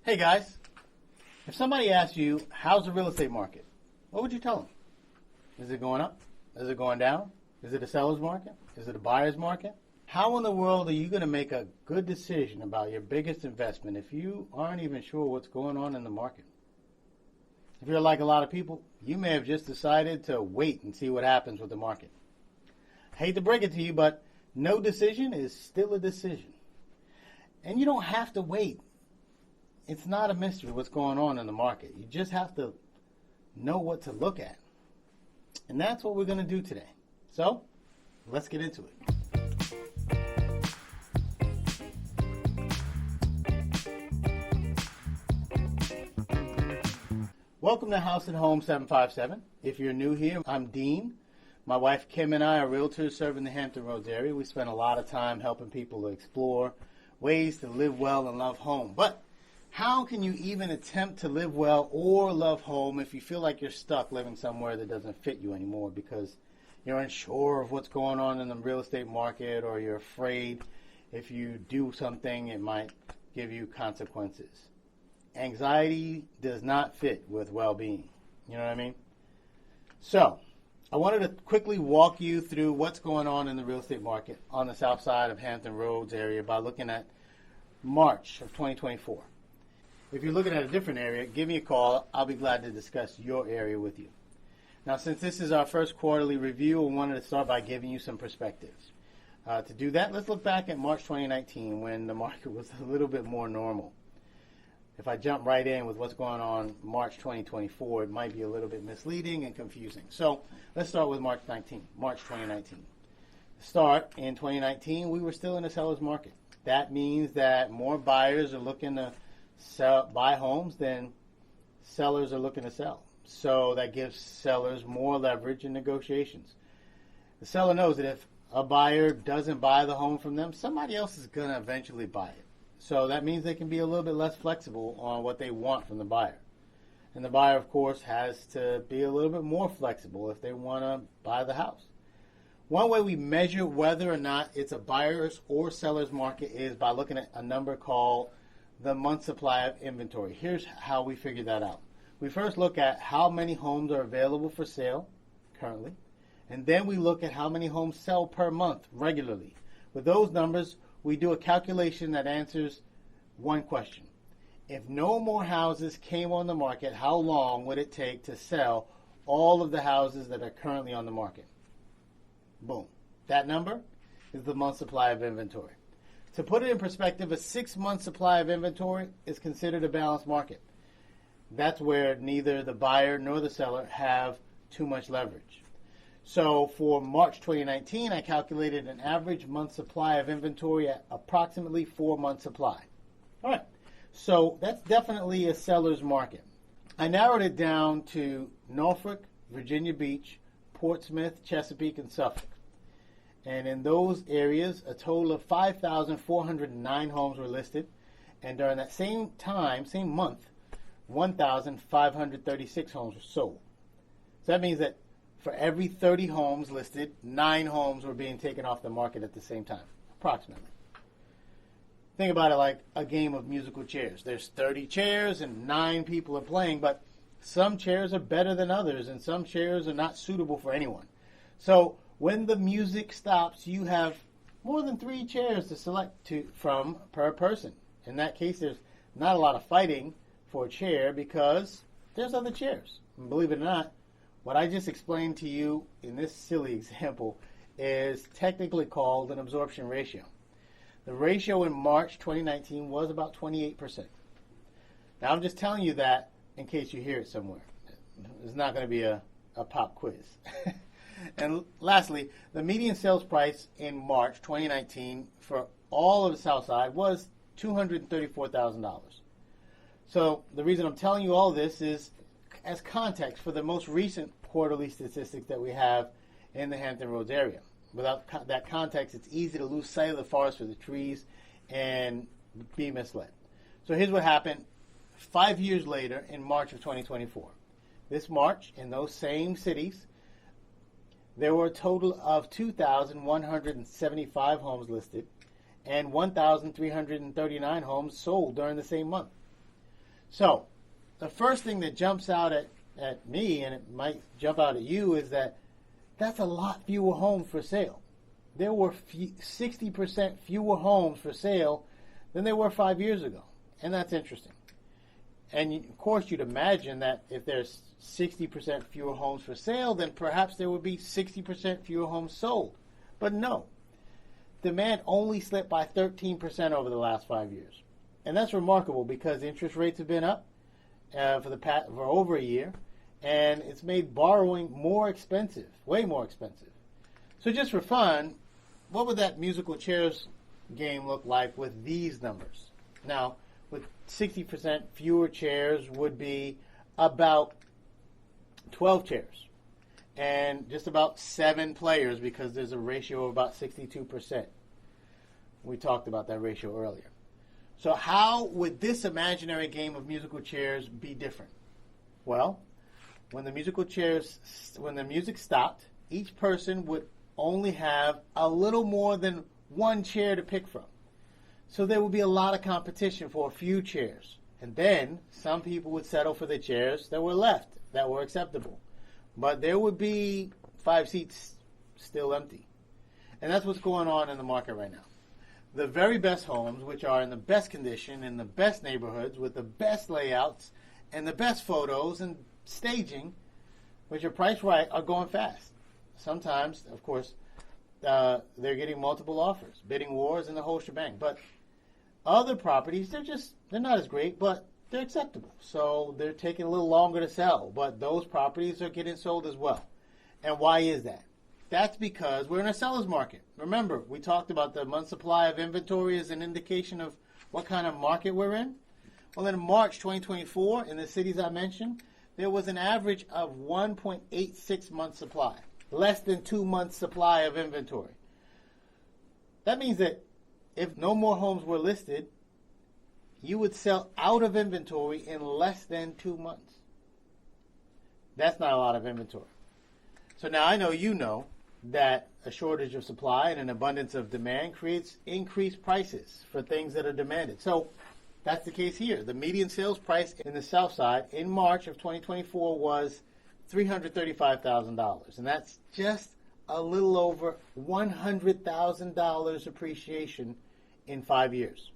Hey guys, if somebody asked you, how's the real estate market? What would you tell them? Is it going up? Is it going down? Is it a seller's market? Is it a buyer's market? How in the world are you going to make a good decision about your biggest investment if you aren't even sure what's going on in the market? If you're like a lot of people, you may have just decided to wait and see what happens with the market. I hate to break it to you, but no decision is still a decision. And you don't have to wait. It's not a mystery what's going on in the market. You just have to know what to look at. And that's what we're going to do today. So, let's get into it. Welcome to House and Home 757. If you're new here, I'm Dean. My wife Kim and I are realtors serving the Hampton Roads area. We spend a lot of time helping people to explore ways to live well and love home. But how can you even attempt to live well or love home if you feel like you're stuck living somewhere that doesn't fit you anymore because you're unsure of what's going on in the real estate market, or you're afraid if you do something it might give you consequences? Anxiety does not fit with well-being. You know what I mean? So, I wanted to quickly walk you through what's going on in the real estate market on the south side of Hampton Roads area by looking at March of 2024. If you're looking at a different area, give me a call. I'll be glad to discuss your area with you. Now, since this is our first quarterly review, I wanted to start by giving you some perspectives. To do that, let's look back at March 2019 when the market was a little bit more normal. If I jump right in with what's going on March 2024, it might be a little bit misleading and confusing. So let's start with March 2019. To start, in 2019, we were still in a seller's market. That means that more buyers are looking to buy homes than sellers are looking to sell. So that gives sellers more leverage in negotiations. The seller knows that if a buyer doesn't buy the home from them, somebody else is going to eventually buy it. So that means they can be a little bit less flexible on what they want from the buyer. And the buyer, of course, has to be a little bit more flexible if they want to buy the house. One way we measure whether or not it's a buyer's or seller's market is by looking at a number called the month supply of inventory. Here's how we figure that out. We first look at how many homes are available for sale currently, and then we look at how many homes sell per month regularly. With those numbers, we do a calculation that answers one question. If no more houses came on the market, how long would it take to sell all of the houses that are currently on the market? Boom. That number is the month supply of inventory. To put it in perspective, a 6-month supply of inventory is considered a balanced market. That's where neither the buyer nor the seller have too much leverage. So for March 2019, I calculated an average month supply of inventory at approximately 4 months supply. All right, so that's definitely a seller's market. I narrowed it down to Norfolk, Virginia Beach, Portsmouth, Chesapeake, and Suffolk. And in those areas, a total of 5,409 homes were listed. And during that same month, 1,536 homes were sold. So that means that for every 30 homes listed, 9 homes were being taken off the market at the same time, approximately. Think about it like a game of musical chairs. There's 30 chairs and 9 people are playing, but some chairs are better than others and some chairs are not suitable for anyone. So when the music stops, you have more than 3 chairs to select from per person. In that case, there's not a lot of fighting for a chair because there's other chairs. And believe it or not, what I just explained to you in this silly example is technically called an absorption ratio. The ratio in March 2019 was about 28%. Now I'm just telling you that in case you hear it somewhere. It's not going to be a pop quiz. And lastly, the median sales price in March 2019 for all of the South Side was $234,000. So the reason I'm telling you all this is as context for the most recent quarterly statistics that we have in the Hampton Roads area. Without that context, it's easy to lose sight of the forest for the trees and be misled. So here's what happened 5 years later in March of 2024. This March, in those same cities, there were a total of 2,175 homes listed and 1,339 homes sold during the same month. So the first thing that jumps out at me, and it might jump out at you, is that that's a lot fewer homes for sale. There were 60% fewer homes for sale than there were 5 years ago. And that's interesting. And of course, you'd imagine that if there's 60% fewer homes for sale, then perhaps there would be 60% fewer homes sold. But no. Demand only slipped by 13% over the last 5 years. And that's remarkable because interest rates have been up for over a year, and it's made borrowing more expensive, way more expensive. So just for fun, what would that musical chairs game look like with these numbers? Now, with 60% fewer chairs would be about 12 chairs and just about 7 players because there's a ratio of about 62%. We talked about that ratio earlier. So how would this imaginary game of musical chairs be different? Well, when the music stopped, each person would only have a little more than one chair to pick from. So there would be a lot of competition for a few chairs. And then some people would settle for the chairs that were left, that were acceptable. But there would be 5 seats still empty. And that's what's going on in the market right now. The very best homes, which are in the best condition, in the best neighborhoods, with the best layouts, and the best photos and staging, which are priced right, are going fast. Sometimes, of course, they're getting multiple offers, bidding wars, and the whole shebang. But other properties, they're not as great, but they're acceptable. So they're taking a little longer to sell, but those properties are getting sold as well. And why is that? That's because we're in a seller's market. Remember, we talked about the month supply of inventory as an indication of what kind of market we're in. Well, in March 2024, in the cities I mentioned, there was an average of 1.86 months supply, less than 2 months supply of inventory. That means that if no more homes were listed, you would sell out of inventory in less than 2 months. That's not a lot of inventory. So now I know you know that a shortage of supply and an abundance of demand creates increased prices for things that are demanded. So that's the case here. The median sales price in the southside in March of 2024 was $335,000. And that's just a little over $100,000 appreciation in 5 years.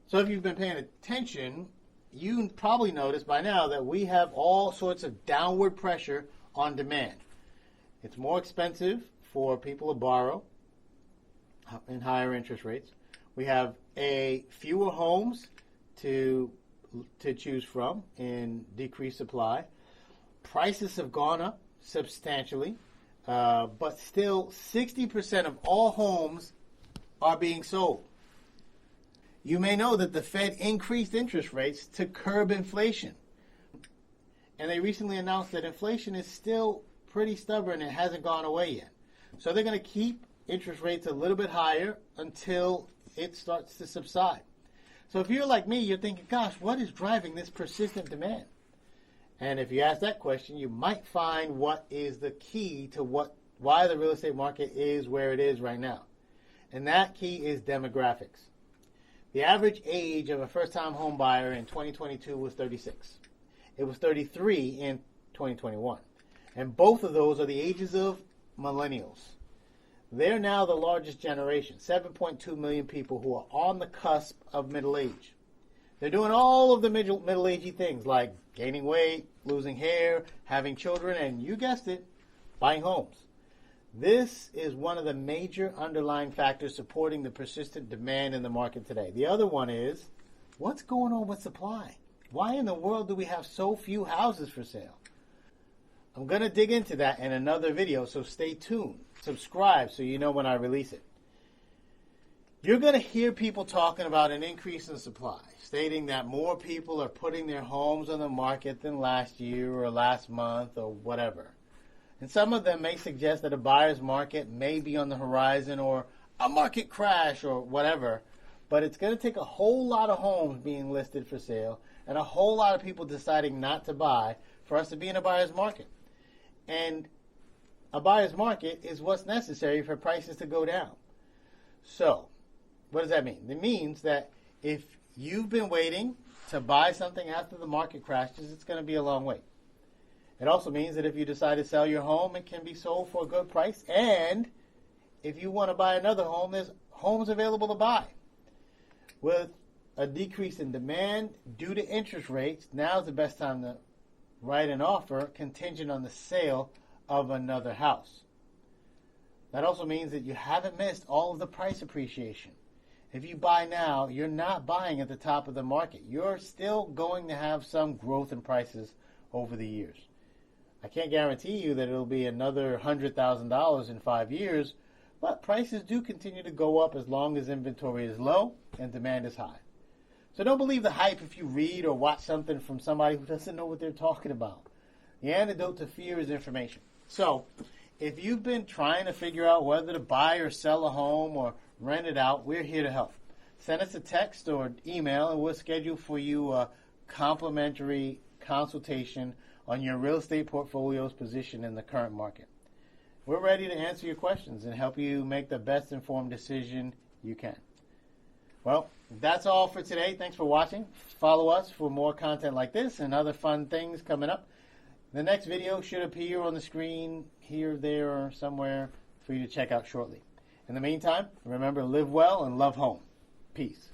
So if you've been paying attention, you probably noticed by now that we have all sorts of downward pressure on demand. It's more expensive for people to borrow in higher interest rates. We have fewer homes to choose from in decreased supply. Prices have gone up substantially, but still 60% of all homes are being sold. You may know that the Fed increased interest rates to curb inflation. And they recently announced that inflation is still pretty stubborn and hasn't gone away yet. So they're going to keep interest rates a little bit higher until it starts to subside. So if you're like me, you're thinking, gosh, what is driving this persistent demand? And if you ask that question, you might find what is the key to why the real estate market is where it is right now. And that key is demographics. The average age of a first-time home buyer in 2022 was 36. It was 33 in 2021. And both of those are the ages of millennials. They're now the largest generation, 7.2 million people who are on the cusp of middle age. They're doing all of the middle-agey things like gaining weight, losing hair, having children, and you guessed it, buying homes. This is one of the major underlying factors supporting the persistent demand in the market today. The other one is, what's going on with supply? Why in the world do we have so few houses for sale? I'm going to dig into that in another video, so stay tuned. Subscribe so you know when I release it. You're going to hear people talking about an increase in supply, stating that more people are putting their homes on the market than last year or last month or whatever. And some of them may suggest that a buyer's market may be on the horizon or a market crash or whatever, but it's going to take a whole lot of homes being listed for sale and a whole lot of people deciding not to buy for us to be in a buyer's market. And a buyer's market is what's necessary for prices to go down. So, what does that mean? It means that if you've been waiting to buy something after the market crashes, it's going to be a long wait. It also means that if you decide to sell your home, it can be sold for a good price. And if you want to buy another home, there's homes available to buy. With a decrease in demand due to interest rates, now's the best time to write an offer contingent on the sale of another house. That also means that you haven't missed all of the price appreciation. If you buy now, you're not buying at the top of the market. You're still going to have some growth in prices over the years. I can't guarantee you that it'll be another $100,000 in 5 years, but prices do continue to go up as long as inventory is low and demand is high. So don't believe the hype if you read or watch something from somebody who doesn't know what they're talking about. The antidote to fear is information. So if you've been trying to figure out whether to buy or sell a home or rent it out, we're here to help. Send us a text or email and we'll schedule for you a complimentary consultation on your real estate portfolio's position in the current market. We're ready to answer your questions and help you make the best informed decision you can. Well, that's all for today. Thanks for watching. Follow us for more content like this and other fun things coming up. The next video should appear on the screen here, there, or somewhere for you to check out shortly. In the meantime, remember to live well and love home. Peace.